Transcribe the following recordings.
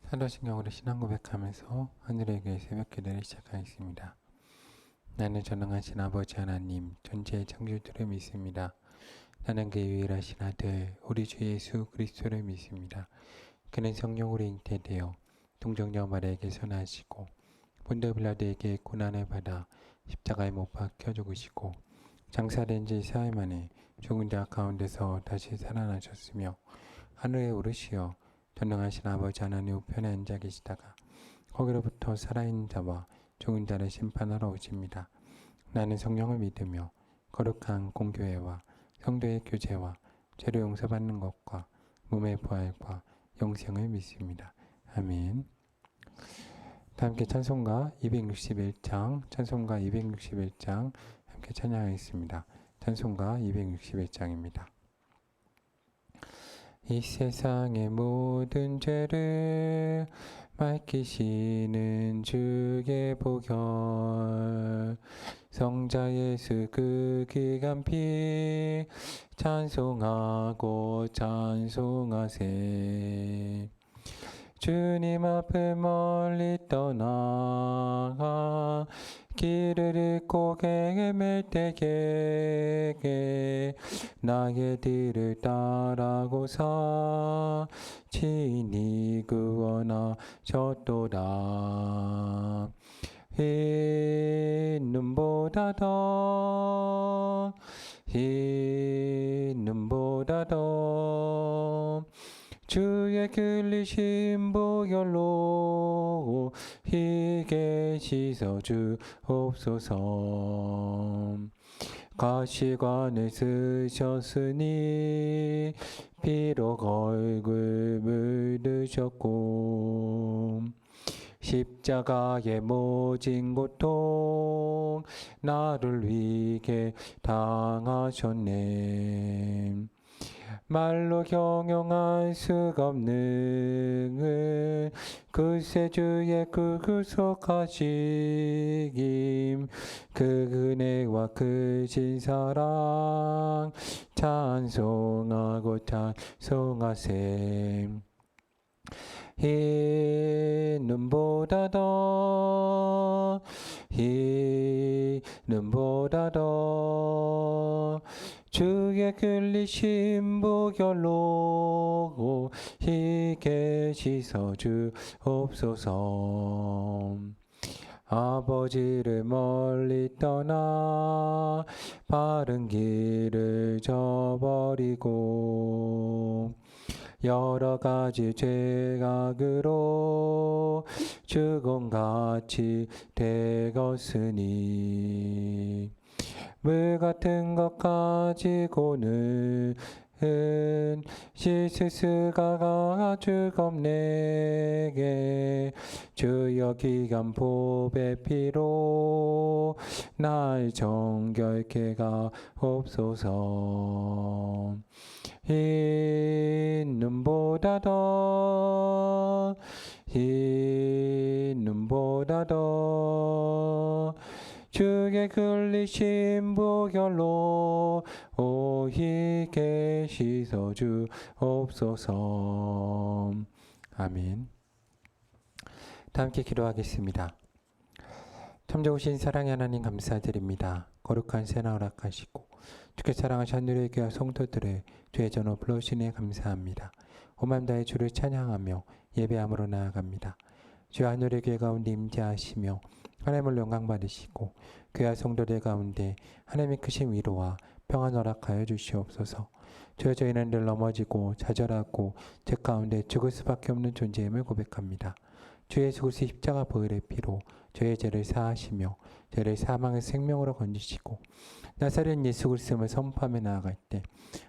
사도신경으로 신앙 고백하면서 하늘의 교회 새벽 기도를 시작하겠습니다. 나는 전능하신 아버지 하나님 존재의 창조주를 믿습니다. 나는 그의 유일하신 아들 우리 주 예수 그리스도를 믿습니다. 그는 성령으로 잉태되어 동정녀 마리아에게서 나시고 본디오 빌라도에게 고난을 받아 십자가에 못 박혀 죽으시고 장사된 지 사흘 만에 죽은 자 가운데서 다시 살아나셨으며 하늘에 오르시어 전능하신 아버지 하나님 우편에 앉아 계시다가 거기로부터 살아있는 자와 죽은 자를 심판하러 오십니다. 나는 성령을 믿으며 거룩한 공교회와 성도의 교제와 죄를 용서받는 것과 몸의 부활과 영생을 믿습니다. 아멘. 함께 찬송가 261장 함께 찬양하겠습니다. 찬송가 261장입니다. 이 세상의 모든 죄를 맡기시는 주의 보혈 성자 예수 그 귀한 피 찬송하고 찬송하세. 주님 앞을 멀리 떠나가 길을 잃고 헤맬 때에 나의 뒤를 따라고서 친히 구원하셨도다. 흰 눈보다 더 주의 흘리신 보혈로 희게 씻어 주옵소서. 가시관을 쓰셨으니 피로 얼굴 묻으셨고 십자가의 모진 고통 나를 위해 당하셨네. 말로 형용할 수가 없는 그새 주의 그 구속하심 그 은혜와 크신 사랑 찬송하고 찬송하세. 흰 눈보다 더 주의 흘리신 보혈로 희게 씻어 주옵소서. 아버지를 멀리 떠나 바른 길을 저버리고 여러 가지 죄악으로 죽음같이 되었으니 물 같은 것 가지고는 씻을 수가 주옵네. 주여 귀한 보배 피로 날 정결케 하옵소서. 흰 눈보다 더 주의 흘리신 보혈로 희게 씻어 주옵소서. 아멘. 다 함께 기도하겠습니다. 참 좋으신 사랑의 하나님 감사드립니다. 거룩한 새나 허락하시고 주께 사랑하신 하늘의 교회 성도들을 주의 전으로 불러주시니 감사합니다. 오만 다해 주를 찬양하며 예배함으로 나아갑니다. 주 하늘의 교회 가운데 임재하시며 하나님을 영광 받으시고 교회 성도들 가운데 하나님의 크신 위로와 평안 허락하여 주시옵소서. 저희는 늘 넘어지고 좌절하고 죄 가운데 죽을 수밖에 없는 존재임을 고백합니다. 주 예수 그리스도의 십자가 보혈의 피로 저의 죄를 사하시며 저를 사망의 생명으로 건지시고 나사렛 예수 그리스도를 선포하며 나아갈 때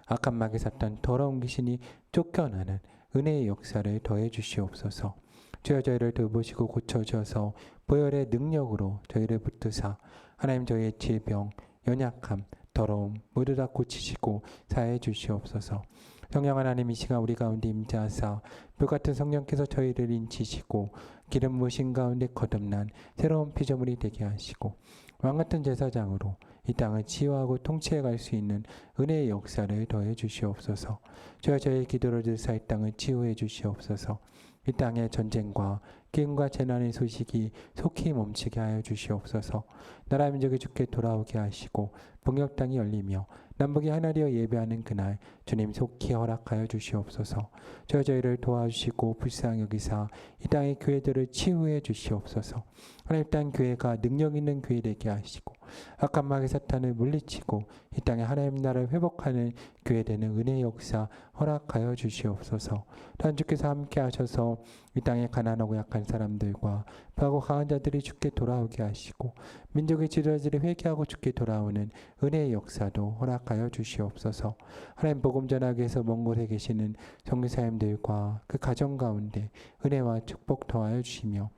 악한 마귀 사탄 더러운 귀신이 쫓겨나는 은혜의 역사를 더해 주시옵소서. 주여 저희를 돌보시고 고쳐주셔서 보혈의 능력으로 저희를 붙드사 하나님 저희의 질병, 연약함, 더러움 모두 다 고치시고 사해 주시옵소서. 성령 하나님 이 시간 우리 가운데 임재하사 불같은 성령께서 저희를 인치시고 기름 부으신 가운데 거듭난 새로운 피조물이 되게 하시고 왕같은 제사장으로 이 땅을 치유하고 통치해 갈 수 있는 은혜의 역사를 더해 주시옵소서. 저희의 기도를 들으사 이 땅을 치유해 주시옵소서. 이 땅의 전쟁과 기근과 재난의 소식이 속히 멈추게 하여 주시옵소서. 나라 민족이 주께 돌아오게 하시고 북녘 땅이 열리며 남북이 하나되어 예배하는 그날 주님 속히 허락하여 주시옵소서. 저희를 도와주시고 불쌍히 여기사 이 땅의 교회들을 치유해 주시옵소서. 하나님 땅 교회가 능력 있는 교회 되게 하시고 악한 마귀 사탄을 물리치고 이 땅에 하나님 나라를 회복하는 교회 되는 은혜의 역사 허락하여 주시옵소서. 또한 주께서 함께 하셔서 이 땅에 가난하고 약한 사람들과 부하고 강한 자들이 주께 돌아오게 하시고 민족의 지도자들이 회개하고 주께 돌아오는 은혜의 역사도 허락하여 주시옵소서. 하나님 복음 전하기 위해서 먼 곳에 계시는 선교사님들과 그 가정 가운데 은혜와 축복 더하여 주시며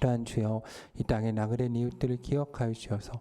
또한 주여 이 땅의 나그네 이웃들을 기억하여 주셔서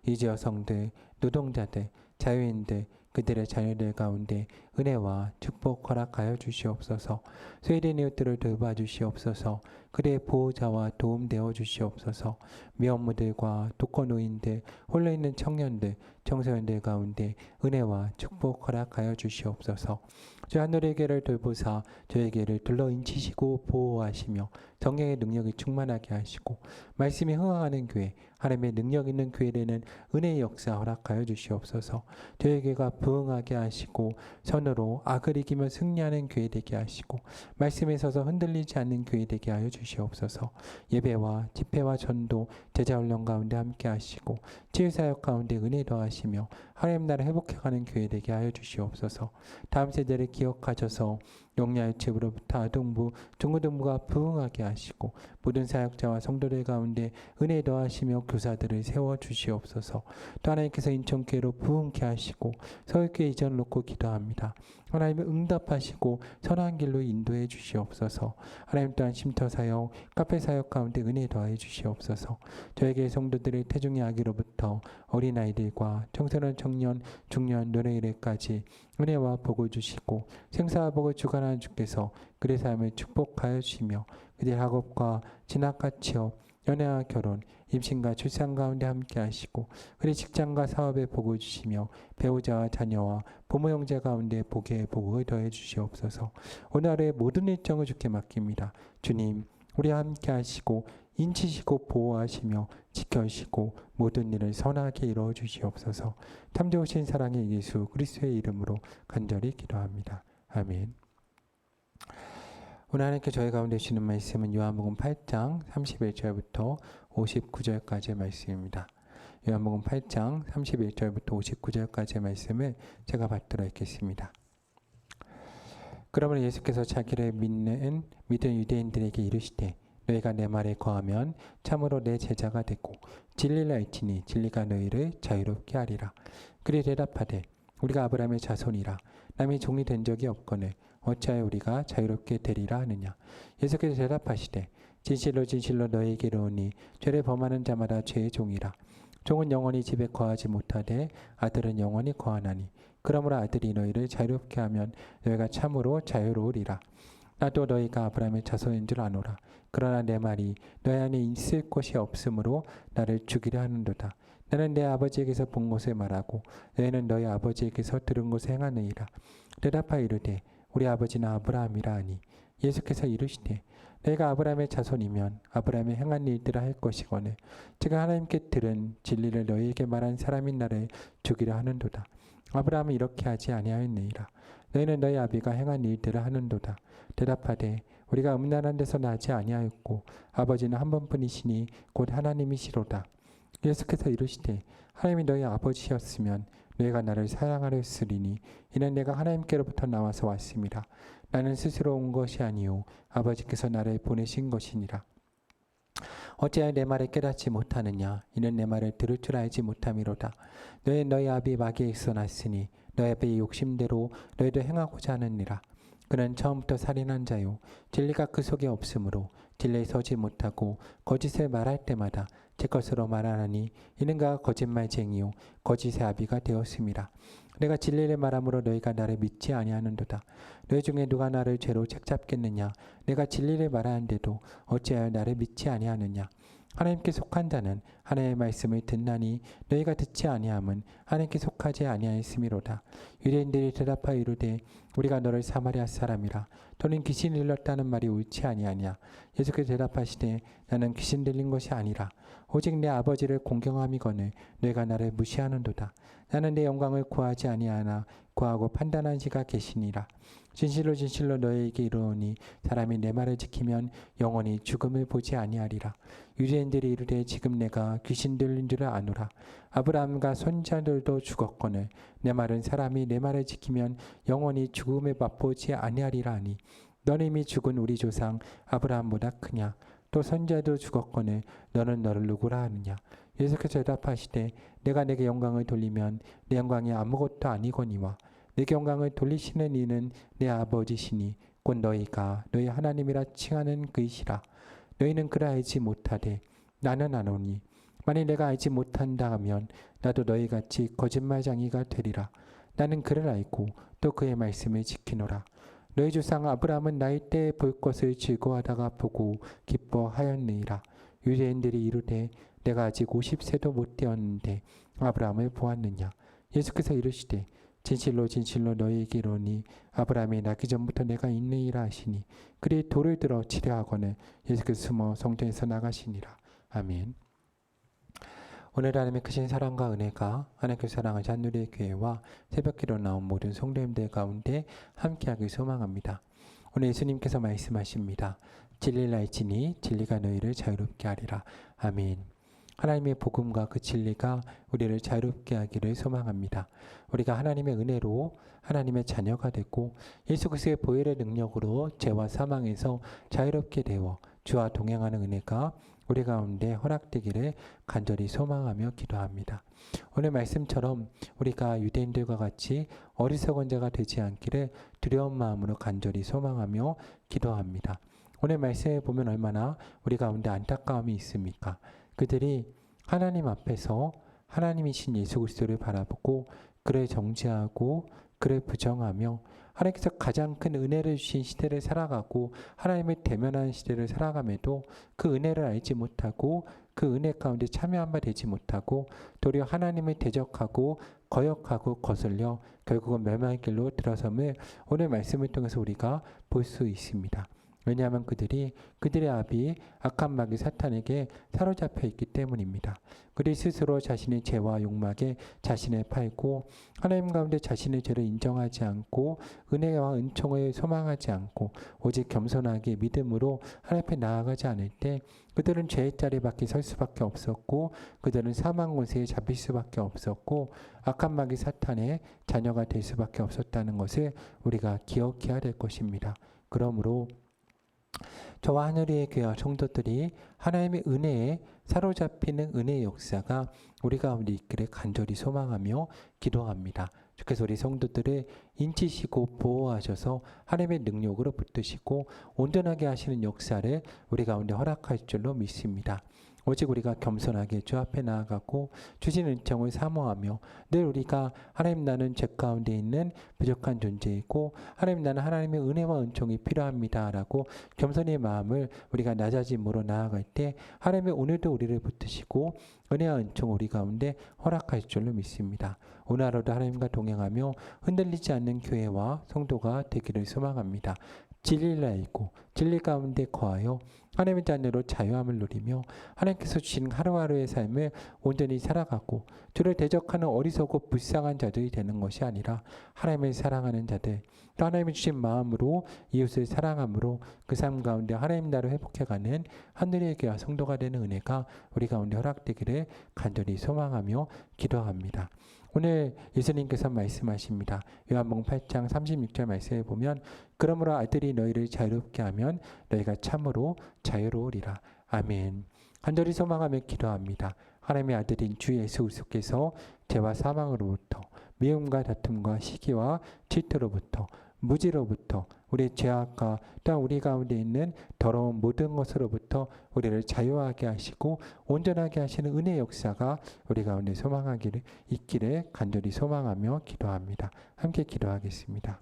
이제 여성들, 노동자들, 자유인들, 그들의 자녀들 가운데 은혜와 축복 허락하여 주시옵소서. 소외된 이웃들을 돌봐주시옵소서. 그들의 보호자와 도움되어 주시옵소서. 미혼모들과 독거노인들, 홀로있는 청년들, 청소년들 가운데 은혜와 축복 허락하여 주시옵소서. 주 하늘에게를 돌보사 저에게를 둘러인치시고 보호하시며 성령의 능력이 충만하게 하시고 말씀이 흥황하는 교회, 하나님의 능력 있는 교회되는 은혜의 역사 허락하여 주시옵소서. 저에게가 부응하게 하시고 선으로 악을 이기며 승리하는 교회 되게 하시고 말씀에 서서 흔들리지 않는 교회 되게 하여 주시옵소서. 예배와 집회와 전도, 제자훈련 가운데 함께 하시고 치유사역 가운데 은혜 더하시며 하나님 나라 회복해가는 교회 되게 하여 주시옵소서. 다음 세대를 기억하셔서 영야 유치부로부터 아동부, 중고등부가 부흥하게 하시고 모든 사역자와 성도들 가운데 은혜 더하시며 교사들을 세워주시옵소서. 또 하나님께서 인천교회로 부흥케 하시고 서울교회 이전을 놓고 기도합니다. 하나님을 응답하시고 선한 길로 인도해 주시옵소서. 하나님 또한 쉼터사역, 카페사역 가운데 은혜 더해 주시옵소서. 저에게 성도들의 태중의 아기로부터 어린아이들과 청소년, 청년, 중년, 노래일에까지 은혜와 복을 주시고 생사와 복을 주관하는 주께서 그의 삶을 축복하여 주시며 그들의 학업과 진학과 취업, 연애와 결혼, 임신과 출산 가운데 함께 하시고 그의 직장과 사업에 복을 주시며 배우자와 자녀와 부모 형제 가운데 복의 복을 더해 주시옵소서. 오늘 하루의 모든 일정을 주께 맡깁니다. 주님, 우리와 함께 하시고 인치시고 보호하시며 지켜주시고 모든 일을 선하게 이루어 주시옵소서. 탐지 오신 사랑의 예수 그리스도의 이름으로 간절히 기도합니다. 아멘. 오늘 하나님께 저희 가운데 주시는 말씀은 요한복음 8장 31절부터 59절까지의 말씀입니다. 요한복음 8장 31절부터 59절까지의 말씀을 제가 받도록 하겠습니다. 그러므로 예수께서 자기를 믿은 유대인들에게 이르시되 너희가 내 말에 거하면 참으로 내 제자가 되고 진리를 알지니 진리가 너희를 자유롭게 하리라. 그리 대답하되 우리가 아브라함의 자손이라 남이 종이 된 적이 없거늘 어찌하여 우리가 자유롭게 되리라 하느냐. 예수께서 대답하시되 진실로 진실로 너희에게 이르노니 죄를 범하는 자마다 죄의 종이라. 종은 영원히 집에 거하지 못하되 아들은 영원히 거하나니 그러므로 아들이 너희를 자유롭게 하면 너희가 참으로 자유로우리라. 나도 너희가 아브라함의 자손인 줄 아노라. 그러나 내 말이 너희 안에 있을 곳이 없으므로 나를 죽이려 하는도다. 나는 내 아버지에게서 본 것을 말하고 너희는 너희 아버지에게서 들은 것을 행하느니라. 대답하여 이르되 우리 아버지는 아브라함이라 하니 예수께서 이르시되 너희가 아브라함의 자손이면 아브라함의 행한 일들을 할 것이거늘 제가 하나님께 들은 진리를 너희에게 말한 사람인 나를 죽이려 하는도다. 아브라함은 이렇게 하지 아니하였느니라. 너희는 너희 아비가 행한 일들을 하는도다. 대답하되 우리가 음란한 데서 나지 아니하였고 아버지는 한 번뿐이시니 곧 하나님이시로다. 예수께서 이르시되 하나님이 너희 아버지였으면 너희가 나를 사랑하였으리니 이는 내가 하나님께로부터 나와서 왔습니다. 나는 스스로 온 것이 아니요 아버지께서 나를 보내신 것이니라. 어찌하여 내 말을 깨닫지 못하느냐. 이는 내 말을 들을 줄 알지 못함이로다. 너희는 너희 아비 마귀에서 났으니 너희 아비의 욕심대로 너희도 행하고자 하느니라. 그는 처음부터 살인한 자요 진리가 그 속에 없으므로 진리에 서지 못하고 거짓을 말할 때마다 제 것으로 말하나니 이는 그가 거짓말쟁이요 거짓의 아비가 되었음이라. 내가 진리를 말함으로 너희가 나를 믿지 아니하는도다. 너희 중에 누가 나를 죄로 책잡겠느냐. 내가 진리를 말하는데도 어찌하여 나를 믿지 아니하느냐. 하나님께 속한 자는 하나님의 말씀을 듣나니 너희가 듣지 아니함은 하나님께 속하지 아니하였음이로다. 유대인들이 대답하여 이르되 우리가 너를 사마리아 사람이라 또는 귀신 들렸다는 말이 옳지 아니하냐. 예수께서 대답하시되 나는 귀신 들린 것이 아니라 오직 내 아버지를 공경함이거늘 너희가 나를 무시하는도다. 나는 내 영광을 구하지 아니하나 구하고 판단한 이가 계시니라. 진실로 진실로 너희에게 이르노니 사람이 내 말을 지키면 영원히 죽음을 보지 아니하리라. 유대인들이 이르되 지금 내가 귀신 들린 줄을 아노라. 아브라함과 손자들도 죽었거늘 내 말은 사람이 내 말을 지키면 영원히 죽음을 맛보지 아니하리라 하니 너는 이미 죽은 우리 조상 아브라함보다 크냐. 또 선자도 죽었거늘 너는 너를 누구라 하느냐. 예수께서 대답하시되 내가 내게 영광을 돌리면 내 영광이 아무것도 아니거니와 내게 영광을 돌리시는 이는 내 아버지시니 곧 너희가 너희 하나님이라 칭하는 그이시라. 너희는 그를 알지 못하되 나는 아노니 만일 내가 알지 못한다 하면 나도 너희같이 거짓말쟁이가 되리라. 나는 그를 알고 또 그의 말씀을 지키노라. 너희 조상 아브라함은 나이 때에 볼 것을 즐거워하다가 보고 기뻐하였느니라. 유대인들이 이르되 내가 아직 50세도 못 되었는데 아브라함을 보았느냐. 예수께서 이르시되 진실로 진실로 너희에게 이르노니 아브라함이 나기 전부터 내가 있느니라 하시니 그리 돌을 들어 치려 하거늘 예수께서 숨어 성전에서 나가시니라. 아멘. 오늘 하나님의 크신 사랑과 은혜가 하나님께 사랑하신 한누리의 교회와 새벽기도 나온 모든 성도님들 가운데 함께하길 소망합니다. 오늘 예수님께서 말씀하십니다. 진리를 알지니 진리가 너희를 자유롭게 하리라. 아멘. 하나님의 복음과 그 진리가 우리를 자유롭게 하기를 소망합니다. 우리가 하나님의 은혜로 하나님의 자녀가 되고 예수 그리스도의 보혈의 능력으로 죄와 사망에서 자유롭게 되어 주와 동행하는 은혜가 우리 가운데 허락되기를 간절히 소망하며 기도합니다. 오늘 말씀처럼 우리가 유대인들과 같이 어리석은 자가 되지 않기를 두려운 마음으로 간절히 소망하며 기도합니다. 오늘 말씀에 보면 얼마나 우리 가운데 안타까움이 있습니까? 그들이 하나님 앞에서 하나님이신 예수 그리스도를 바라보고 그를 정죄하고 그를 부정하며 하나님께서 가장 큰 은혜를 주신 시대를 살아가고 하나님을 대면하는 시대를 살아감에도 그 은혜를 알지 못하고 그 은혜 가운데 참여한 바 되지 못하고 도리어 하나님을 대적하고 거역하고 거슬려 결국은 멸망의 길로 들어섬을 오늘 말씀을 통해서 우리가 볼 수 있습니다. 왜냐하면 그들의 압이 악한 마귀 사탄에게 사로잡혀 있기 때문입니다. 그들이 스스로 자신의 죄와 욕망에 자신을 팔고 하나님 가운데 자신의 죄를 인정하지 않고 은혜와 은총을 소망하지 않고 오직 겸손하게 믿음으로 하나님 앞에 나아가지 않을 때 그들은 죄의 자리밖에 설 수밖에 없었고 그들은 사망 권세에 잡힐 수밖에 없었고 악한 마귀 사탄의 자녀가 될 수밖에 없었다는 것을 우리가 기억해야 될 것입니다. 그러므로 저와 하늘의 교회와 성도들이 하나님의 은혜에 사로잡히는 은혜의 역사가 우리 가운데 있기를 간절히 소망하며 기도합니다. 주께서 우리 성도들을 인치시고 보호하셔서 하나님의 능력으로 붙드시고 온전하게 하시는 역사를 우리 가운데 허락할 줄로 믿습니다. 오직 우리가 겸손하게 주 앞에 나아가고 주신 은총을 사모하며 늘 우리가 하나님 나는 죄 가운데 있는 부족한 존재이고 하나님 나는 하나님의 은혜와 은총이 필요합니다라고 겸손의 마음을 우리가 낮아짐으로 나아갈 때 하나님의 오늘도 우리를 붙드시고 은혜와 은총 우리 가운데 허락할 줄로 믿습니다. 오늘 하루도 하나님과 동행하며 흔들리지 않는 교회와 성도가 되기를 소망합니다. 진리를 알고 진리 가운데 거하여 하나님의 자녀로 자유함을 누리며 하나님께서 주신 하루하루의 삶을 온전히 살아가고 주를 대적하는 어리석고 불쌍한 자들이 되는 것이 아니라 하나님을 사랑하는 자들, 또 하나님이 주신 마음으로 이웃을 사랑함으로 그 삶 가운데 하나님 나라를 회복해가는 하늘의 교회와 성도가 되는 은혜가 우리 가운데 허락되기를 간절히 소망하며 기도합니다. 오늘 예수님께서 말씀하십니다. 요한복음 8장 36절 말씀에 보면 그러므로 아들이 너희를 자유롭게 하면 너희가 참으로 자유로우리라. 아멘. 간절히 소망하며 기도합니다. 하나님의 아들인 주 예수 그리스도께서 죄와 사망으로부터 미움과 다툼과 시기와 질투로부터 무지로부터 우리의 죄악과 또한 우리 가운데 있는 더러운 모든 것으로부터 우리를 자유하게 하시고 온전하게 하시는 은혜의 역사가 우리 가운데 소망하기를 있기를 간절히 소망하며 기도합니다. 함께 기도하겠습니다.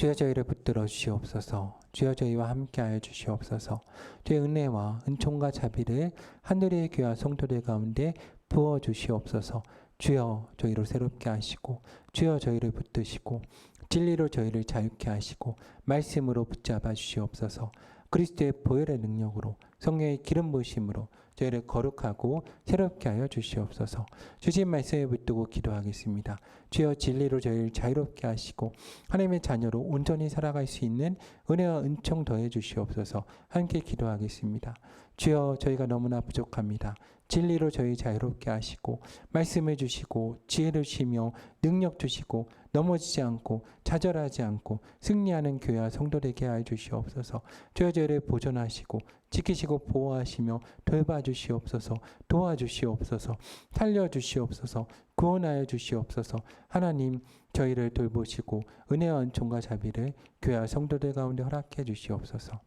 주여 저희를 붙들어 주시옵소서. 주여 저희와 함께하여 주시옵소서. 주의 은혜와 은총과 자비를 하늘의 교회와 성도들 가운데 부어 주시옵소서. 주여 저희를 새롭게 하시고 주여 저희를 붙드시고 진리로 저희를 자유케 하시고 말씀으로 붙잡아 주시옵소서. 그리스도의 보혈의 능력으로 성령의 기름 부으심으로 저희를 거룩하고 새롭게 하여 주시옵소서. 주신 말씀에 붙들고 기도하겠습니다. 주여 진리로 저희를 자유롭게 하시고 하나님의 자녀로 온전히 살아갈 수 있는 은혜와 은총 더해 주시옵소서. 함께 기도하겠습니다. 주여 저희가 너무나 부족합니다. 진리로 저희 자유롭게 하시고 말씀을 주시고 지혜를 주시며 능력 주시고 넘어지지 않고 좌절하지 않고 승리하는 교회와 성도되게 하여 주시옵소서. 주여 저희를 보존하시고 지키시고 보호하시며 돌봐주시옵소서. 도와주시옵소서. 살려주시옵소서. 구원하여 주시옵소서. 하나님 저희를 돌보시고 은혜와 은총과 자비를 교회와 성도들 가운데 허락해 주시옵소서.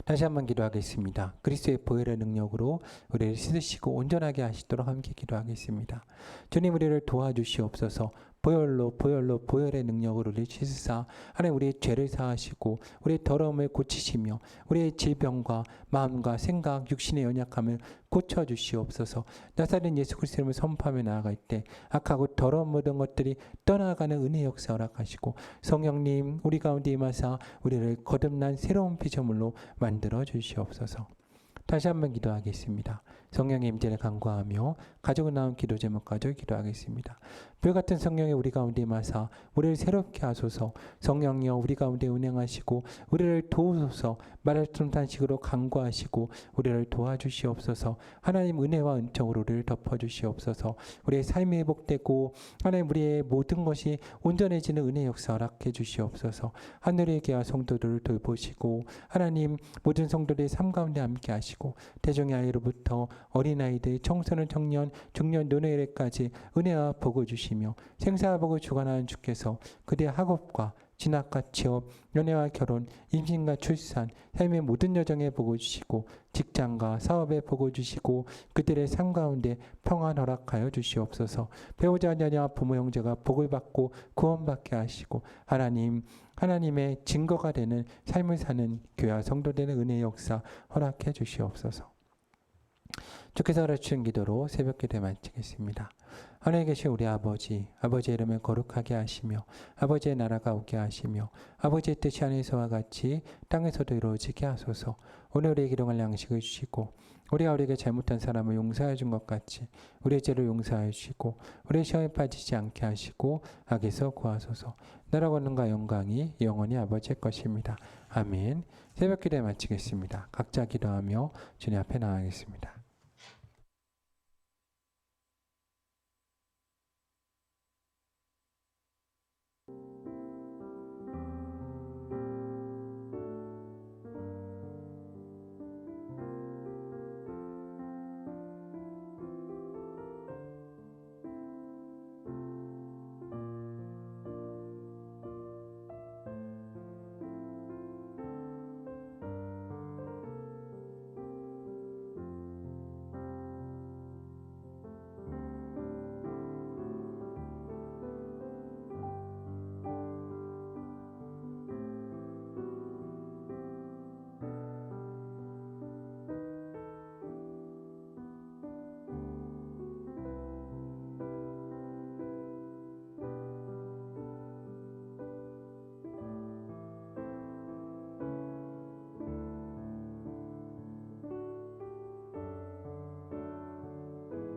다시 한번 기도하겠습니다. 그리스도의 보혈의 능력으로 우리를 씻으시고 온전하게 하시도록 함께 기도하겠습니다. 주님 우리를 도와주시옵소서. 보혈의 능력으로 우리를 씻으사 하나님 우리의 죄를 사하시고 우리의 더러움을 고치시며 우리의 질병과 마음과 생각, 육신의 연약함을 고쳐주시옵소서. 나사렛 예수 그리스도의 이름을 선포하며 나아갈 때 악하고 더러운 모든 것들이 떠나가는 은혜의 역사 허락하시고 성령님 우리 가운데 임하사 우리를 거듭난 새로운 피조물로 만들어 주시옵소서. 다시 한번 기도하겠습니다. 성령의 임재를 간구하며 가지고 나온 기도 제목 가지고 기도하겠습니다. 불같은 성령의 우리 가운데 임하사 우리를 새롭게 하소서. 성령이여 우리 가운데 운행하시고 우리를 도우소서. 말할 수 없는 탄식으로 간구하시고 우리를 도와주시옵소서. 하나님 은혜와 은총으로 우리를 덮어주시옵소서. 우리의 삶이 회복되고 하나님 우리의 모든 것이 온전해지는 은혜의 역사 허락해 주시옵소서. 하늘의 교회와 성도들을 돌보시고 하나님 모든 성도들의 삶 가운데 함께 하시고 대종의 아이로부터 어린아이들, 청소년, 청년, 중년, 노년에까지 은혜와 복을 주시며 생사와 복을 주관하는 주께서 그들의 학업과 진학과 취업, 연애와 결혼, 임신과 출산, 삶의 모든 여정에 복을 주시고 직장과 사업에 복을 주시고 그들의 삶 가운데 평안 허락하여 주시옵소서. 배우자, 자녀와 부모, 형제가 복을 받고 구원받게 하시고 하나님의 증거가 되는 삶을 사는 교회와 성도되는 은혜의 역사 허락해 주시옵소서. 주께서 가르치는 기도로 새벽 기도에 마치겠습니다. 하늘에 계신 우리 아버지의 이름을 거룩하게 하시며 아버지의 나라가 오게 하시며 아버지의 뜻이 하늘에서와 같이 땅에서도 이루어지게 하소서. 오늘 우리에게 일용할 양식을 주시고 우리가 우리에게 잘못한 사람을 용서해 준 것 같이 우리의 죄를 용서하여 주시고 우리의 시험에 빠지지 않게 하시고 악에서 구하소서. 나라와 권능과 영광이 영원히 아버지의 것입니다. 아멘. 새벽 기도에 마치겠습니다. 각자 기도하며 주님 앞에 나아가겠습니다.